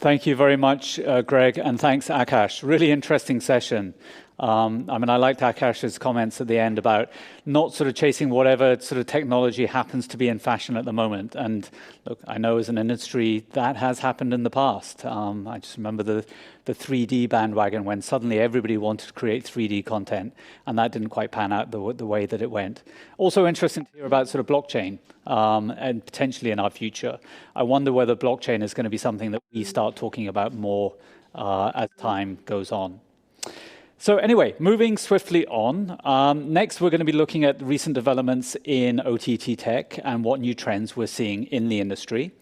Thank you very much, Greg, and thanks, Akash. Really interesting session. I liked Akash's comments at the end about not sort of chasing whatever sort of technology happens to be in fashion at the moment. And look, I know as an industry that has happened in the past. I just remember the 3D bandwagon when suddenly everybody wanted to create 3D content, and that didn't quite pan out the way that it went. Also interesting to hear about sort of blockchain and potentially in our future. I wonder whether blockchain is going to be something that we start talking about more as time goes on. So anyway, moving swiftly on, next we're going to be looking at recent developments in OTT tech and what new trends we're seeing in the industry.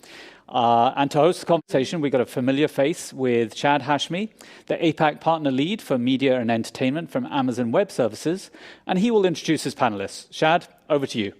And to host the conversation, we've got a familiar face with Shad Hashmi, the APAC Partner Lead for Media and Entertainment from Amazon Web Services, and he will introduce his panelists. Shad, over to you.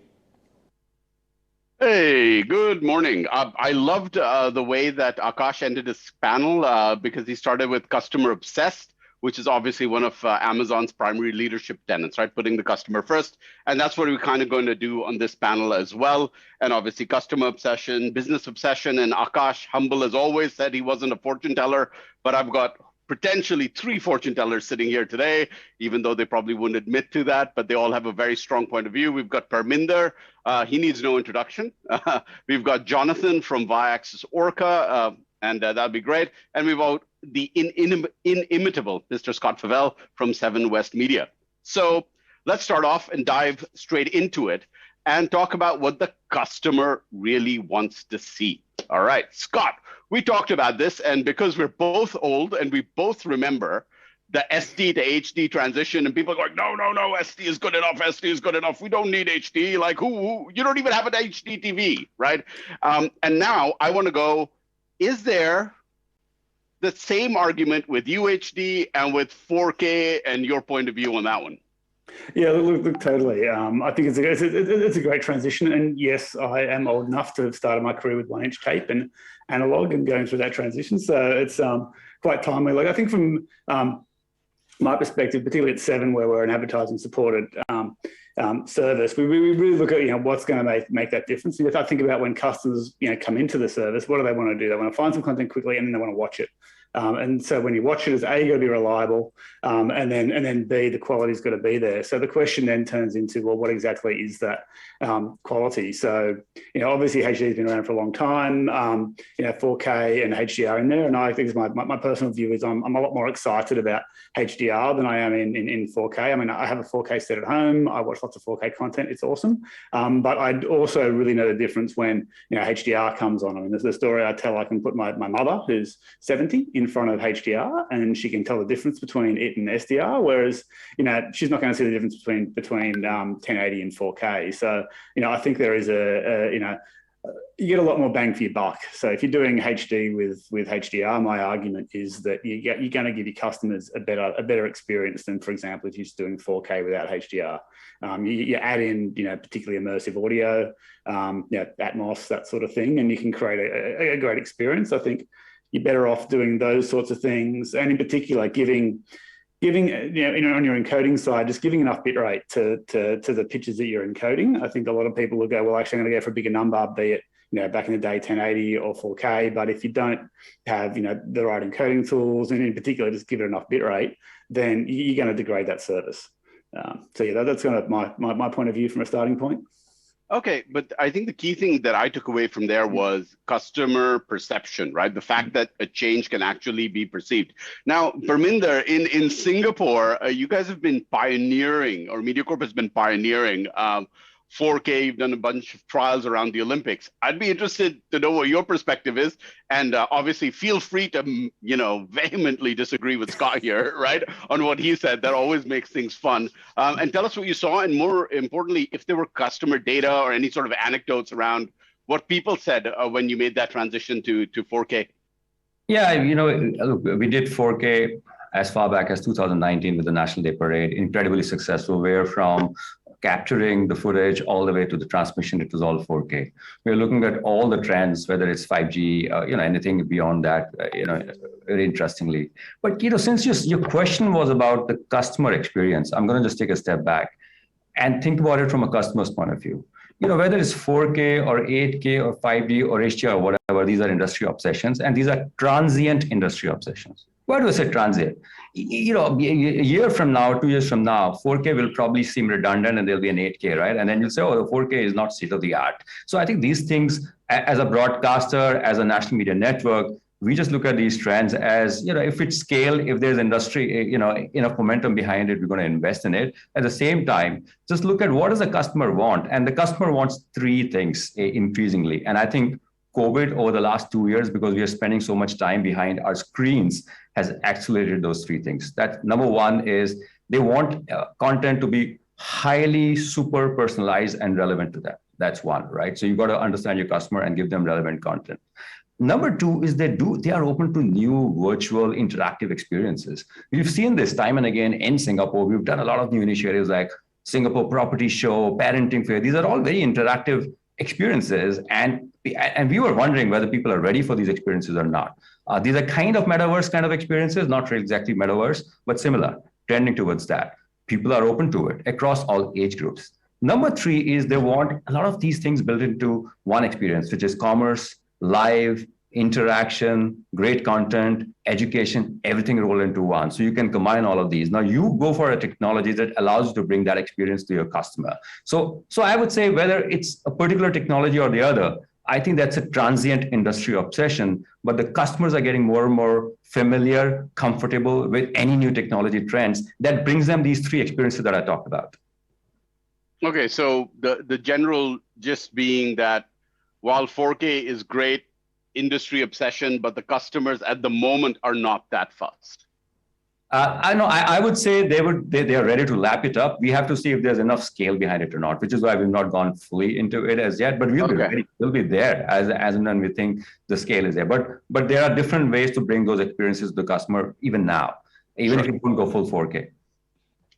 Hey, good morning. I loved the way that Akash ended his panel because he started with customer obsessed, which is obviously one of Amazon's primary leadership tenets, right? Putting the customer first. And that's what we're kind of going to do on this panel as well. And obviously customer obsession, business obsession, and Akash, humble as always, said he wasn't a fortune teller, but I've got potentially 3 fortune tellers sitting here today, even though they probably wouldn't admit to that, but they all have a very strong point of view. We've got Parminder, he needs no introduction. We've got Jonathan from Viaccess-Orca, and that'll be great. And we've got the inimitable Mr. Scott Favell from 7 West Media. So let's start off and dive straight into it and talk about what the customer really wants to see. All right, Scott, we talked about this, and because we're both old and we both remember the SD to HD transition, and people are going, no, SD is good enough, SD is good enough. We don't need HD. Like, who you don't even have an HD TV, right? And now I want to go, is there the same argument with UHD and with 4K and your point of view on that one? Yeah, look, totally. I think it's a great transition. And yes, I am old enough to have started my career with 1-inch tape and analog and going through that transition. So it's quite timely. Like, I think from my perspective, particularly at 7, where we're an advertising supported service, we really look at what's going to make that difference. And if I think about when customers come into the service, what do they want to do? They want to find some content quickly, and then they want to watch it. And so when you watch it, it's A, got to be reliable, and then B, the quality's got to be there. So the question then turns into, well, what exactly is that quality? So, obviously HD has been around for a long time, 4K and HDR in there. And I think my personal view is I'm a lot more excited about HDR than I am in 4K. I mean, I have a 4K set at home. I watch lots of 4K content. It's awesome. But I also really know the difference when, HDR comes on. I mean, there's the story I tell. I can put my mother, who's 70, in front of HDR, and she can tell the difference between it and SDR, whereas she's not going to see the difference between 1080 and 4K. So I think there is you get a lot more bang for your buck. So if you're doing HD with HDR, my argument is that you're going to give your customers a better experience than, for example, if you're just doing 4K without HDR. You add in particularly immersive audio, Atmos, that sort of thing, and you can create a great experience. I think you're better off doing those sorts of things, and in particular, giving on your encoding side, just giving enough bitrate to the pictures that you're encoding. I think a lot of people will go, well, actually, I'm going to go for a bigger number, be it back in the day 1080 or 4K. But if you don't have the right encoding tools, and in particular, just give it enough bitrate, then you're going to degrade that service. So yeah, that's kind of my point of view from a starting point. Okay, but I think the key thing that I took away from there was customer perception, right? The fact that a change can actually be perceived. Now, Parminder, in Singapore, you guys have been pioneering, or MediaCorp has been pioneering 4K. You've done a bunch of trials around the Olympics. I'd be interested to know what your perspective is. And obviously, feel free to, vehemently disagree with Scott here, right, on what he said. That always makes things fun. And tell us what you saw, and more importantly, if there were customer data or any sort of anecdotes around what people said when you made that transition to 4K. Yeah, look, we did 4K as far back as 2019 with the National Day Parade, incredibly successful, where from capturing the footage all the way to the transmission, it was all 4K. We're looking at all the trends, whether it's 5G, anything beyond that, very interestingly. But, since your question was about the customer experience, I'm going to just take a step back and think about it from a customer's point of view. whether it's 4K or 8K or 5D or HDR or whatever, these are industry obsessions, and these are transient industry obsessions. Why do I say transient? A year from now, 2 years from now, 4K will probably seem redundant and there'll be an 8K, right? And then you'll say, oh, the 4K is not state of the art. So I think these things, as a broadcaster, as a national media network, we just look at these trends as, if it's scale, if there's industry, enough momentum behind it, we're going to invest in it. At the same time, just look at what does the customer want? And the customer wants three things increasingly. And I think COVID over the last 2 years, because we are spending so much time behind our screens, has accelerated those three things. That number one is they want content to be highly super personalized and relevant to them. That's one, right? So you've got to understand your customer and give them relevant content. Number two is they are open to new virtual interactive experiences. We've seen this time and again in Singapore. We've done a lot of new initiatives like Singapore Property Show, Parenting Fair. These are all very interactive experiences. And we were wondering whether people are ready for these experiences or not. These are kind of metaverse kind of experiences, not really exactly metaverse, but similar, trending towards that. People are open to it across all age groups. Number three is they want a lot of these things built into one experience, which is commerce, live, interaction, great content, education, everything rolled into one. So you can combine all of these. Now you go for a technology that allows you to bring that experience to your customer. So I would say whether it's a particular technology or the other, I think that's a transient industry obsession, but the customers are getting more and more familiar, comfortable with any new technology trends that brings them these three experiences that I talked about. Okay, so the general gist being that while 4K is great industry obsession, but the customers at the moment are not that fast. I would say they are ready to lap it up. We have to see if there's enough scale behind it or not, which is why we've not gone fully into it as yet. But we'll be ready. We'll be there as and when we think the scale is there. But there are different ways to bring those experiences to the customer even now, even if you couldn't go full 4K.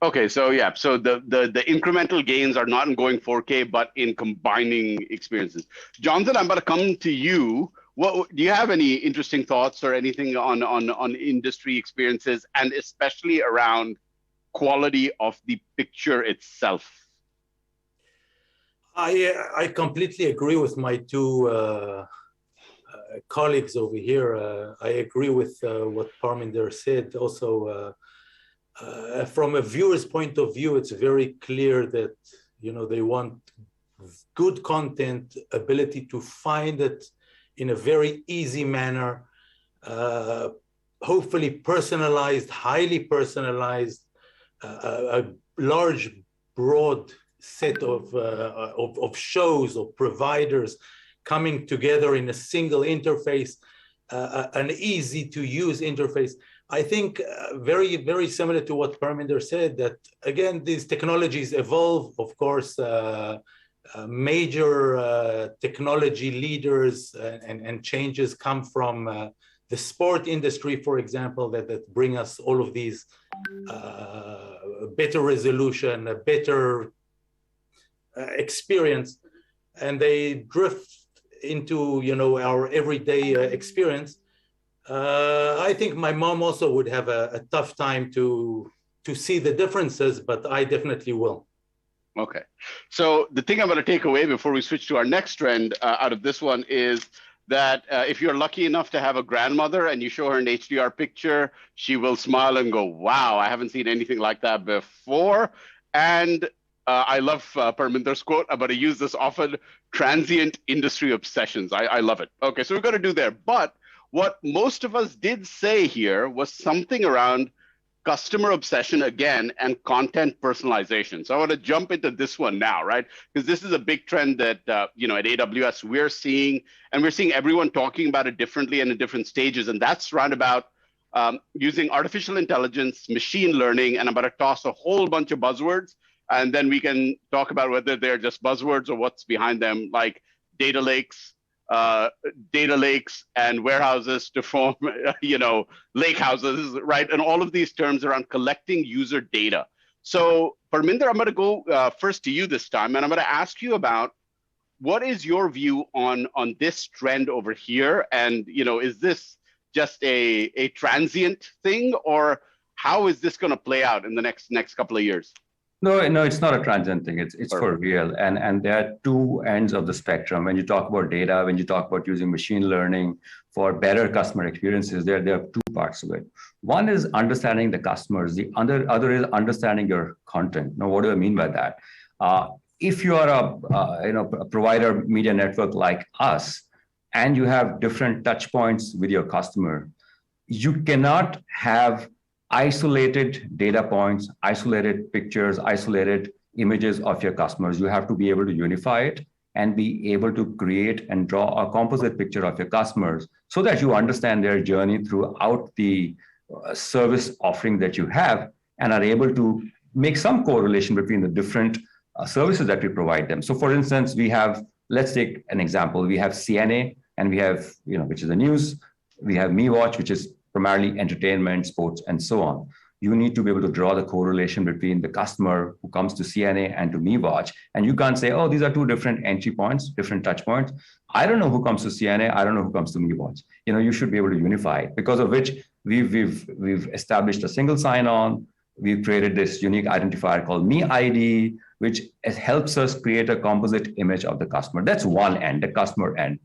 Okay, so yeah, so the incremental gains are not in going 4K, but in combining experiences. Jonathan, I'm going to come to you. Do you have any interesting thoughts or anything on industry experiences, and especially around quality of the picture itself? I completely agree with my two colleagues over here. I agree with what Parminder said. Also, from a viewer's point of view, it's very clear that they want good content, ability to find it in a very easy manner, hopefully personalized, highly personalized, a large, broad set of shows or providers coming together in a single interface, an easy to use interface. I think very, very similar to what Parminder said, that again, these technologies evolve, of course. Major technology leaders and changes come from the sport industry, for example, that bring us all of these better resolution, a better experience, and they drift into our everyday experience. I think my mom also would have a tough time to see the differences, but I definitely will. Okay, so the thing I'm going to take away before we switch to our next trend out of this one is that if you're lucky enough to have a grandmother and you show her an HDR picture, she will smile and go, wow, I haven't seen anything like that before. And I love Parminder's quote. I'm going to use this often, transient industry obsessions. I love it. Okay, so we're going to do there. But what most of us did say here was something around customer obsession again and content personalization. So I want to jump into this one now, right? Because this is a big trend that at AWS we're seeing, and we're seeing everyone talking about it differently and in different stages. And that's round about using artificial intelligence, machine learning, and I'm going to toss a whole bunch of buzzwords, and then we can talk about whether they're just buzzwords or what's behind them, like data lakes and warehouses to form, lake houses, right? And all of these terms around collecting user data. So Parminder, I'm going to go first to you this time, and I'm going to ask you about what is your view on this trend over here? And, is this just a transient thing, or how is this going to play out in the next couple of years? No, it's not a transient thing. It's for real. And there are two ends of the spectrum. When you talk about data, when you talk about using machine learning for better customer experiences, there are two parts of it. One is understanding the customers. The other is understanding your content. Now, what do I mean by that? If you are a provider media network like us, and you have different touch points with your customer, you cannot have isolated data points, isolated pictures, isolated images of your customers. You have to be able to unify it and be able to create and draw a composite picture of your customers so that you understand their journey throughout the service offering that you have and are able to make some correlation between the different services that we provide them. So for instance, we have, let's take an example. We have CNA and we have, which is the news. We have MeWatch, which is primarily entertainment, sports, and so on. You need to be able to draw the correlation between the customer who comes to CNA and to MeWatch. And you can't say, oh, these are two different entry points, different touch points. I don't know who comes to CNA. I don't know who comes to MeWatch. You should be able to unify it, because of which we've established a single sign-on. We've created this unique identifier called MeID, which helps us create a composite image of the customer. That's one end, the customer end.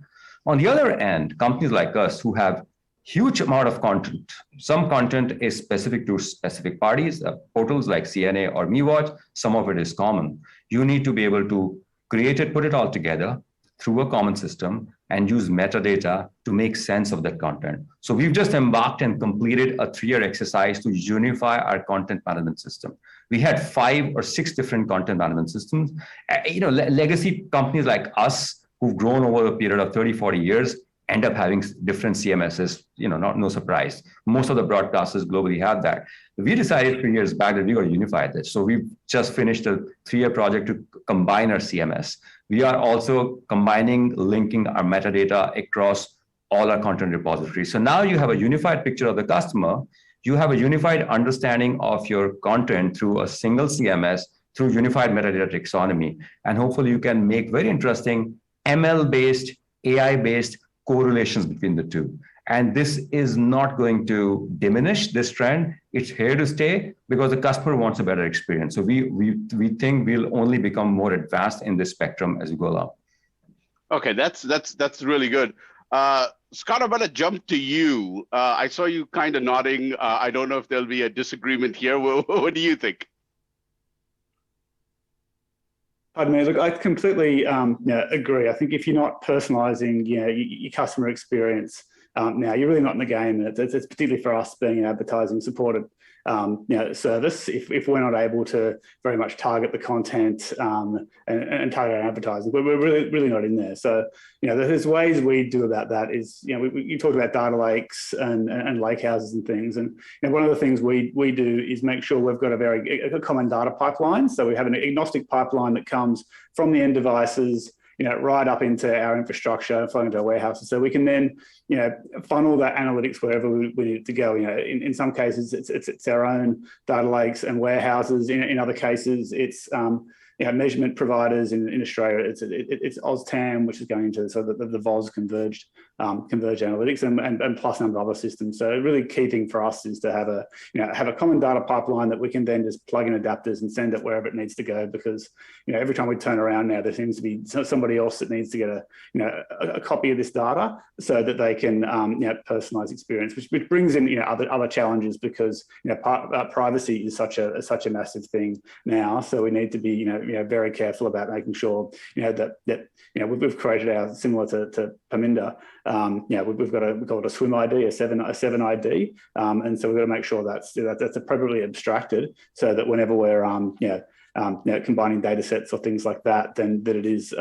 On the other end, companies like us who have huge amount of content. Some content is specific to specific parties, portals like CNA or MeWatch. Some of it is common. You need to be able to create it, put it all together through a common system and use metadata to make sense of that content. So we've just embarked and completed a 3-year exercise to unify our content management system. We had 5 or 6 different content management systems. Legacy companies like us who've grown over a period of 30, 40 years end up having different CMSs, no surprise. Most of the broadcasters globally have that. We decided 3 years back that we got to unify this. So we've just finished a 3-year project to combine our CMS. We are also linking our metadata across all our content repositories. So now you have a unified picture of the customer. You have a unified understanding of your content through a single CMS, through unified metadata taxonomy. And hopefully you can make very interesting ML-based, AI-based correlations between the two. And this is not going to diminish this trend. It's here to stay because the customer wants a better experience. So we think we'll only become more advanced in this spectrum as we go along. Okay, that's really good. Scott, I'm going to jump to you. I saw you kind of nodding. I don't know if there'll be a disagreement here. What do you think? Pardon me. Look, I completely agree. I think if you're not personalising, your customer experience now, you're really not in the game. And it's particularly for us being an advertising-supported service. If we're not able to very much target the content and target our advertising, we're really not in there. So there's ways we do about that. Is you talked about data lakes and lake houses and things, and one of the things we do is make sure we've got a common data pipeline. So we have an agnostic pipeline that comes from the end devices, right up into our infrastructure, flowing into our warehouses. So we can then, funnel that analytics wherever we need it to go. In some cases, it's our own data lakes and warehouses. In other cases, it's measurement providers in Australia. It's OzTam, which is going into the VOZ converged analytics and plus a number of other systems. So a really key thing for us is to have a common data pipeline that we can then just plug in adapters and send it wherever it needs to go, because every time we turn around now, there seems to be somebody else that needs to get a copy of this data so that they can personalize experience, which brings in other challenges, because privacy is such a massive thing now. So we need to be very careful about making sure that we've created our, similar to Paminda. We've got we call it a swim ID, a seven ID, and so we've got to make sure that's appropriately abstracted, so that whenever we're combining data sets or things like that, then that it is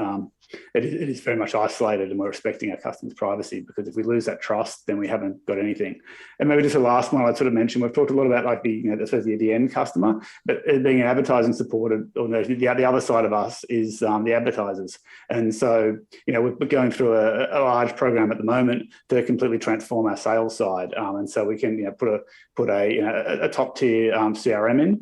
very much isolated, and we're respecting our customers' privacy. Because if we lose that trust, then we haven't got anything. And maybe just the last one I'd sort of mention, we've talked a lot about the end customer, but being advertising supported, or the other side of us is the advertisers. And so we're going through a large program at the moment to completely transform our sales side, and so we can put a top tier CRM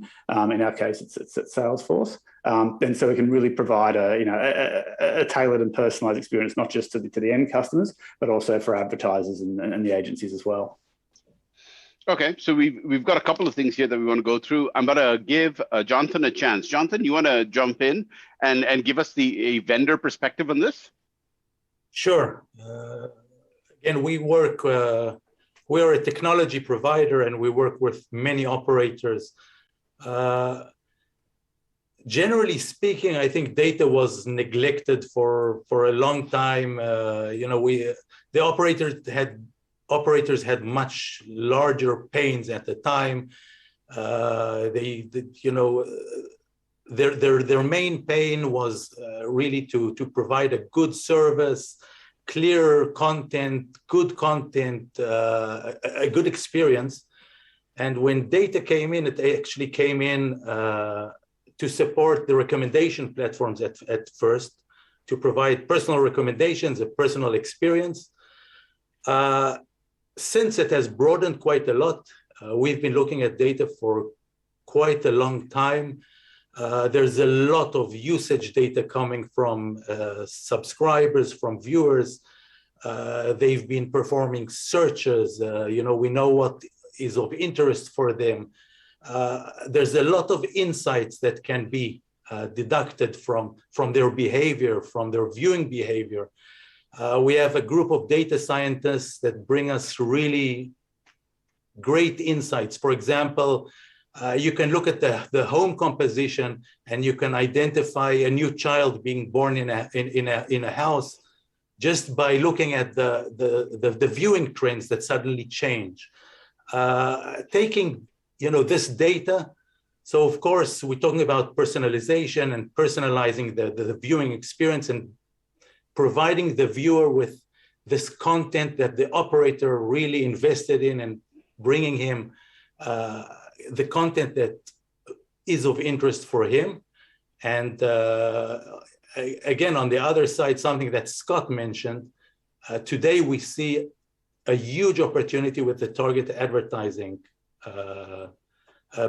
in our case it's Salesforce. And so we can really provide a tailored and personalized experience, not just to the end customers, but also for advertisers and the agencies as well. Okay, so we've got a couple of things here that we want to go through. I'm going to give Jonathan a chance. Jonathan, you want to jump in and give us a vendor perspective on this? Sure. Again, we are a technology provider, and we work with many operators. Generally speaking, I think data was neglected for a long time. The operators had much larger pains at the time. Their main pain was really to provide a good service, clear content, a good experience. And when data came in, it actually came in to support the recommendation platforms at first, to provide personal recommendations, a personal experience. Since it has broadened quite a lot, we've been looking at data for quite a long time. There's a lot of usage data coming from subscribers, from viewers. They've been performing searches. We know what is of interest for them. There's a lot of insights that can be deducted from their behavior, from their viewing behavior. We have a group of data scientists that bring us really great insights. For example, you can look at the home composition, and you can identify a new child being born in a house just by looking at the viewing trends that suddenly change. Taking this data, so of course we're talking about personalization and personalizing the viewing experience and providing the viewer with this content that the operator really invested in, and bringing him the content that is of interest for him. And again, on the other side, something that Scott mentioned, today we see a huge opportunity with the target advertising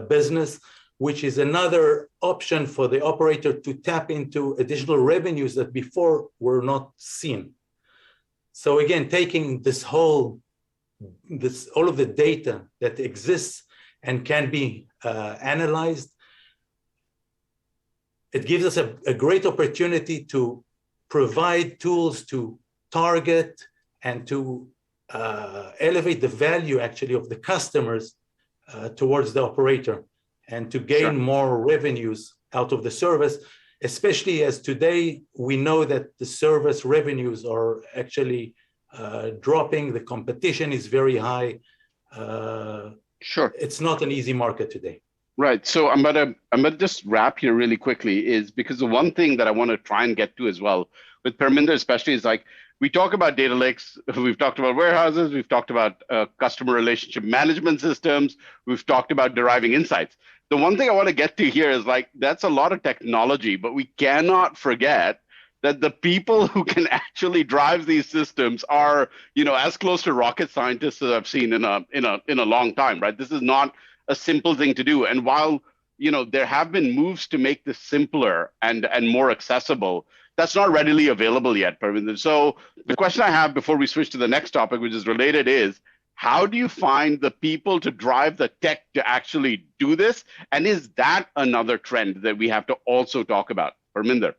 business, which is another option for the operator to tap into additional revenues that before were not seen. So again, taking all of the data that exists and can be analyzed, it gives us a great opportunity to provide tools to target and to elevate the value actually of the customers towards the operator, and to gain more revenues out of the service, especially as today we know that the service revenues are actually dropping. The competition is very high. It's not an easy market today. Right. So I'm gonna just wrap here really quickly, is because the one thing that I want to try and get to as well with Parminder especially is, like, we talk about data lakes, we've talked about warehouses, we've talked about customer relationship management systems, we've talked about deriving insights. The one thing I want to get to here is, like, that's a lot of technology, but we cannot forget that the people who can actually drive these systems are, as close to rocket scientists as I've seen in a long time, right? This is not a simple thing to do. And while, there have been moves to make this simpler and more accessible, that's not readily available yet, Parminder. So the question I have before we switch to the next topic, which is related, is how do you find the people to drive the tech to actually do this? And is that another trend that we have to also talk about? Parminder.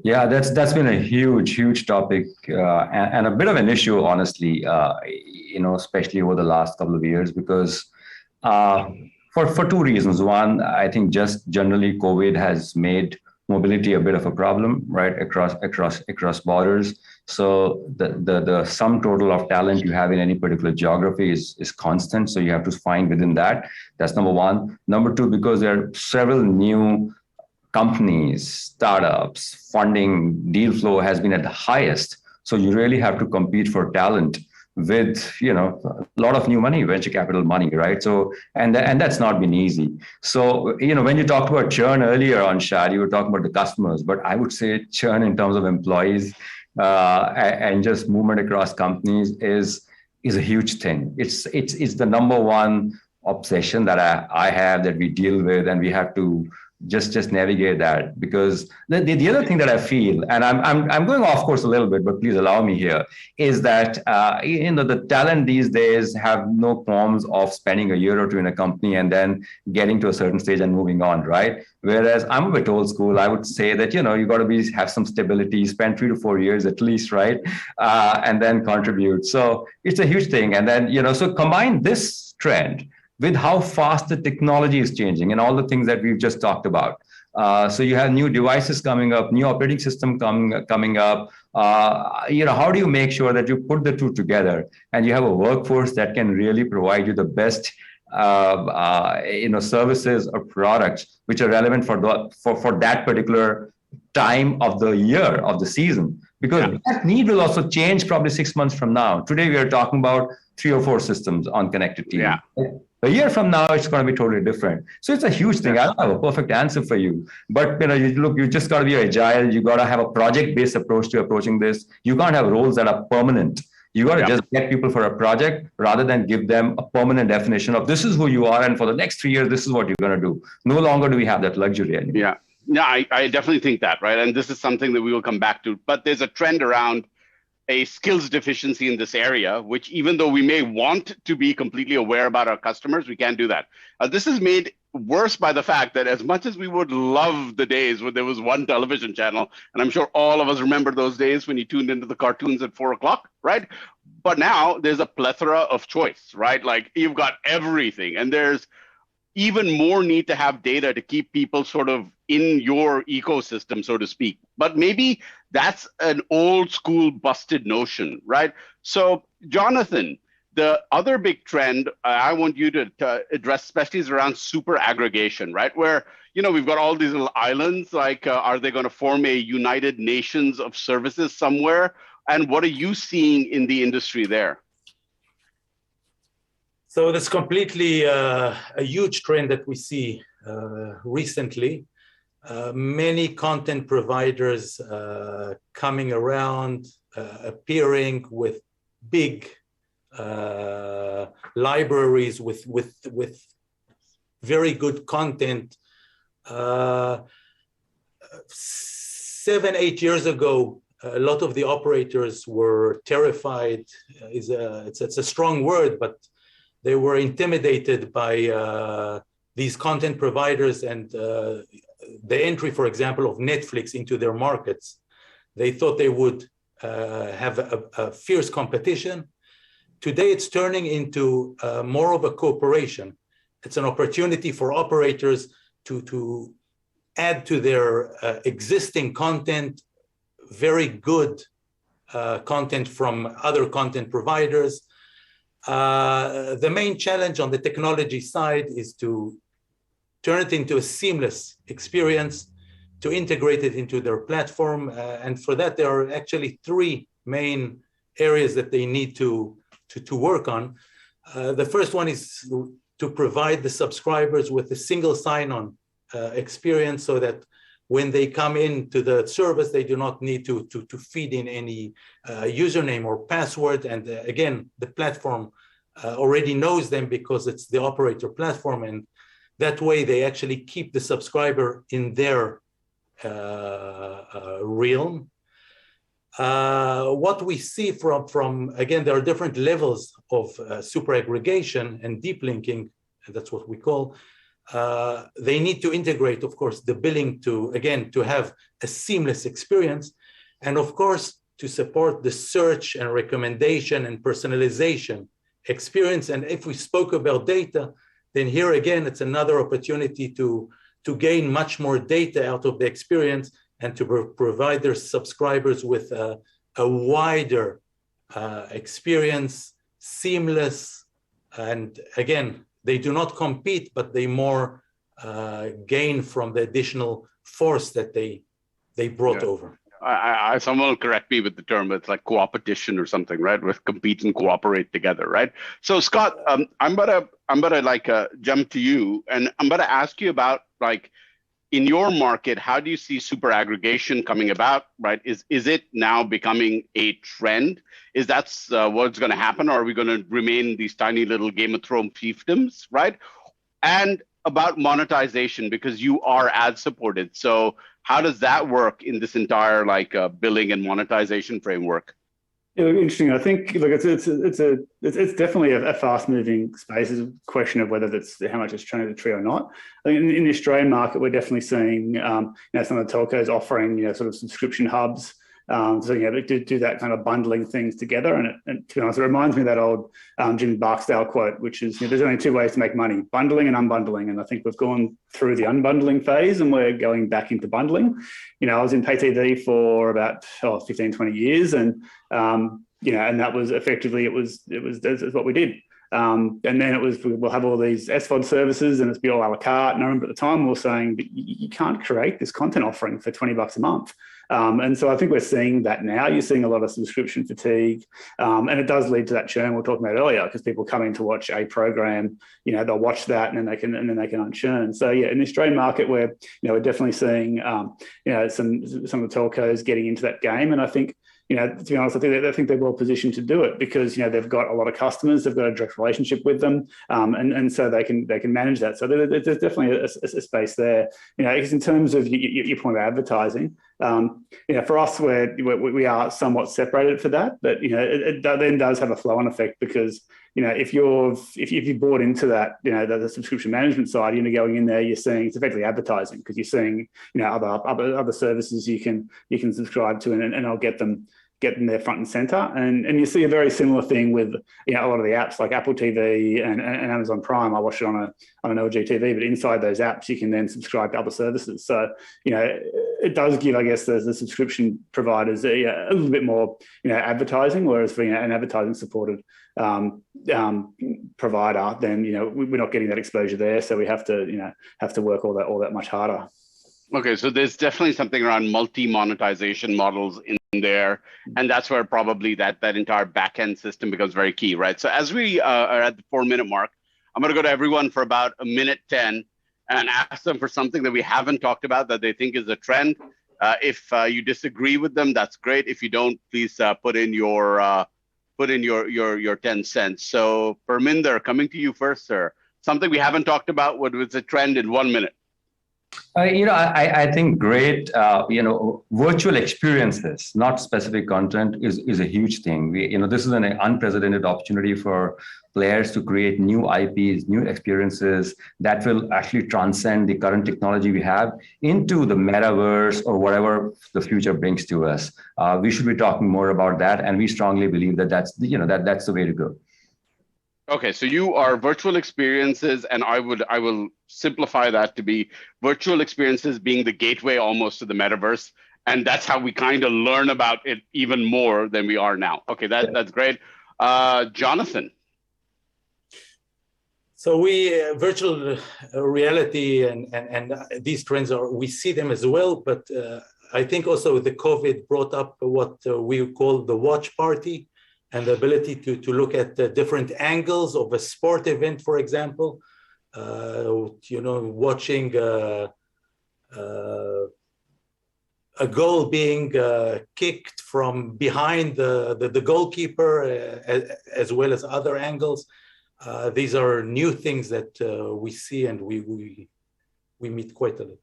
Yeah, that's been a huge topic and a bit of an issue, honestly, especially over the last couple of years, because for two reasons. One, I think just generally COVID has made mobility a bit of a problem, right, across borders. So the sum total of talent you have in any particular geography is constant. So you have to find within that. That's number one. Number two, because there are several new companies, startups, funding, deal flow has been at the highest. So you really have to compete for talent with, a lot of new money, venture capital money, right? So, and that's not been easy. So, when you talked about churn earlier on, Shad, you were talking about the customers, but I would say churn in terms of employees and just movement across companies is a huge thing. It's the number one obsession that I have, that we deal with, and we have to just navigate that. Because the other thing that I feel, and I'm going off course a little bit, but please allow me here, is that the talent these days have no qualms of spending a year or two in a company and then getting to a certain stage and moving on, right? Whereas I'm a bit old school. I would say that, you got to have some stability, spend 3 to 4 years at least, right? And then contribute. So it's a huge thing. And then, so combine this trend with how fast the technology is changing and all the things that we've just talked about. So you have new devices coming up, new operating system coming up. How do you make sure that you put the two together and you have a workforce that can really provide you the best services or products which are relevant for that particular time of the year, of the season? Because that need will also change probably 6 months from now. Today we are talking about 3 or 4 systems on connected TV. Yeah. A year from now, it's going to be totally different. So it's a huge thing. I don't have a perfect answer for you, but you just got to be agile. You got to have a project-based approach to approaching this. You can't have roles that are permanent. You got to just get people for a project rather than give them a permanent definition of this is who you are, and for the next 3 years, this is what you're going to do. No longer do we have that luxury anymore. Yeah. No, I definitely think that, right? And this is something that we will come back to. But there's a trend around a skills deficiency in this area, which even though we may want to be completely aware about our customers, we can't do that. This is made worse by the fact that as much as we would love the days when there was one television channel, and I'm sure all of us remember those days when you tuned into the cartoons at 4 o'clock, right? But now there's a plethora of choice, right? Like you've got everything, and there's even more need to have data to keep people sort of in your ecosystem, so to speak. But maybe that's an old school busted notion, right? So Jonathan, the other big trend I want you to address, especially, is around super aggregation, right? Where, we've got all these little islands, like are they going to form a United Nations of services somewhere? And what are you seeing in the industry there? So that's completely a huge trend that we see recently. Many content providers coming around, appearing with big libraries with very good content. 7-8 years ago, a lot of the operators were terrified. It's a strong word, but they were intimidated by these content providers and the entry, for example, of Netflix into their markets. They thought they would have a fierce competition. Today, it's turning into more of a cooperation. It's an opportunity for operators to add to their existing content, very good content from other content providers. The main challenge on the technology side is to turn it into a seamless experience, to integrate it into their platform. And for that, there are actually 3 main areas that they need to work on. The first one is to provide the subscribers with a single sign-on experience so that when they come into the service, they do not need to feed in any username or password. And again, the platform already knows them because it's the operator platform. And that way they actually keep the subscriber in their realm. What we see from again, there are different levels of super aggregation and deep linking, and that's what we call. They need to integrate, of course, the billing to have a seamless experience, and of course, to support the search and recommendation and personalization experience. And if we spoke about data, then here again, it's another opportunity to gain much more data out of the experience and to provide their subscribers with a wider experience, seamless, and again, they do not compete, but they more gain from the additional force that they brought over. Someone will correct me with the term, it's like co-opetition or something, right? With compete and cooperate together, right? So Scott, I'm gonna jump to you, and I'm gonna ask you about, like, in your market, how do you see super aggregation coming about, right? Is it now becoming a trend? Is that what's going to happen? Or are we going to remain these tiny little Game of Thrones fiefdoms, right? And about monetization because you are ad supported. So how does that work in this entire billing and monetization framework? Yeah, interesting. I think look, it's definitely a fast-moving space. It's a question of whether that's how much it's churning the tree or not. I think in the Australian market, we're definitely seeing some of the telcos offering sort of subscription hubs. So do that kind of bundling things together, and to be honest, it reminds me of that old Jim Barksdale quote, which is there's only two ways to make money: bundling and unbundling. And I think we've gone through the unbundling phase, and we're going back into bundling. I was in pay TV for about 15, 20 years, and and that was effectively it was that's what we did. And then it was we'll have all these SVOD services, and it's be all a la carte. And I remember at the time we were saying, but you can't create this content offering for $20 a month. And so I think we're seeing that now. You're seeing a lot of subscription fatigue, and it does lead to that churn we were talking about earlier, because people come in to watch a program, they'll watch that and then they can unchurn. So yeah, in the Australian market, we're definitely seeing some of the telcos getting into that game, and I think. To be honest, I think they're well positioned to do it because they've got a lot of customers, they've got a direct relationship with them, and so they can manage that. So there's definitely a space there. Because in terms of your point about advertising, for us we are somewhat separated for that, but it then does have a flow-on effect because if you bought into that the subscription management side, going in there, you're seeing it's effectively advertising because you're seeing other services you can subscribe to and I'll get them there front and center, and you see a very similar thing with a lot of the apps like Apple TV and Amazon Prime. I watch it on an LG TV, but inside those apps you can then subscribe to other services. So it does give, I guess, the subscription providers a little bit more advertising, whereas for an advertising supported provider, then we're not getting that exposure there, so we have to work all that much harder. Okay, so there's definitely something around multi-monetization models in there, and that's where probably that entire back-end system becomes very key, right? So as we are at the 4-minute mark, I'm going to go to everyone for about a minute 10 and ask them for something that we haven't talked about that they think is a trend. If you disagree with them, that's great. If you don't, please put in your 10 cents. So Parminder, coming to you first, sir. Something we haven't talked about, what was a trend in 1 minute? I think great, virtual experiences, not specific content, is a huge thing. This is an unprecedented opportunity for players to create new IPs, new experiences that will actually transcend the current technology we have into the metaverse or whatever the future brings to us. We should be talking more about that, and we strongly believe that that's the way to go. Okay, so you are virtual experiences, and I will simplify that to be virtual experiences being the gateway almost to the metaverse, and that's how we kind of learn about it even more than we are now. Okay, that's great. Jonathan. So virtual reality and these trends we see them as well, but I think also the COVID brought up what we call the watch party, and the ability to look at the different angles of a sport event, for example, watching a goal being kicked from behind the goalkeeper, as well as other angles. These are new things that we see and we meet quite a lot.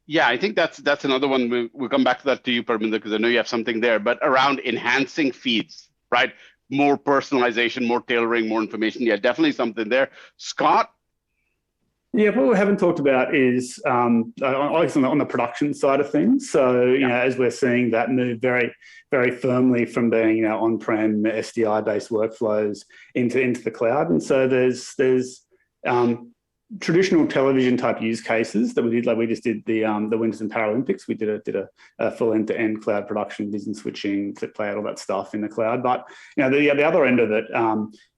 Yeah, I think that's another one. We'll come back to that to you, Parminder, because I know you have something there, but around enhancing feeds. Right? More personalization, more tailoring, more information. Yeah, definitely something there. Scott? Yeah, what we haven't talked about is on the production side of things. So, as we're seeing that move very, very firmly from being, on-prem SDI-based workflows into the cloud. And so there's traditional television type use cases that we did, like we just did the Winters and Paralympics. We did a full end-to-end cloud production, business switching, clip cloud, all that stuff in the cloud. But the other end of it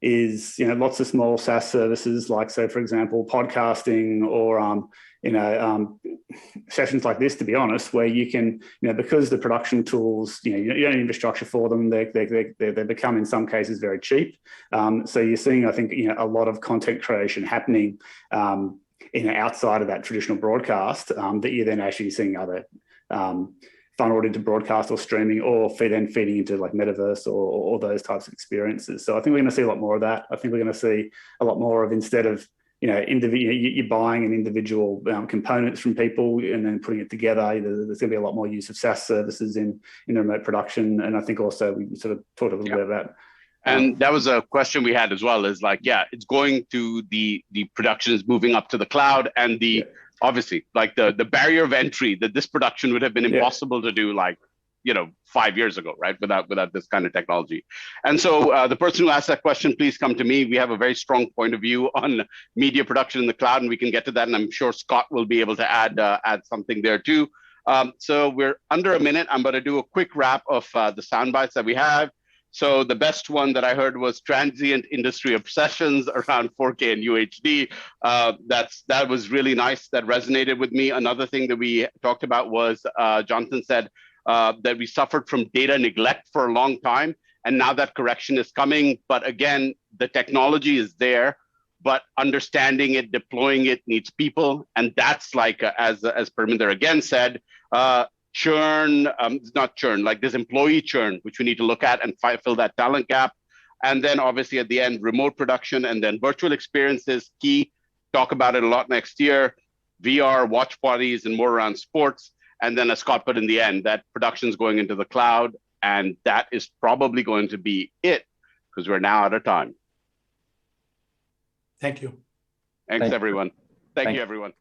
is lots of small SaaS services, like, so for example, podcasting or sessions like this, to be honest, where you can, because the production tools, you don't need infrastructure for them, they become in some cases very cheap. So you're seeing, I think, a lot of content creation happening outside of that traditional broadcast that you're then actually seeing other funneled into broadcast or streaming, or then feeding into like metaverse or those types of experiences. So I think we're going to see a lot more of that. I think we're going to see a lot more of, instead of you're buying an individual components from people and then putting it together. There's going to be a lot more use of SaaS services in remote production. And I think also we sort of talked a little bit about. And that was a question we had as well, is like, it's going to the production is moving up to the cloud, and obviously like the barrier of entry that this production would have been impossible to do, like, 5 years ago, right? Without this kind of technology. And so the person who asked that question, please come to me. We have a very strong point of view on media production in the cloud, and we can get to that. And I'm sure Scott will be able to add something there too. So we're under a minute. I'm going to do a quick wrap of the sound bites that we have. So the best one that I heard was transient industry obsessions around 4K and UHD. That was really nice. That resonated with me. Another thing that we talked about was Jonathan said that we suffered from data neglect for a long time, and now that correction is coming. But again, the technology is there, but understanding it, deploying it needs people, and that's like as Parminder again said. Churn, not churn, like there's employee churn, which we need to look at and fill that talent gap. And then obviously at the end, remote production and then virtual experiences, key, talk about it a lot next year, VR, watch parties, and more around sports. And then as Scott put in the end, that production's going into the cloud, and that is probably going to be it, because we're now out of time. Thank you. Thanks, everyone. Thank you, everyone.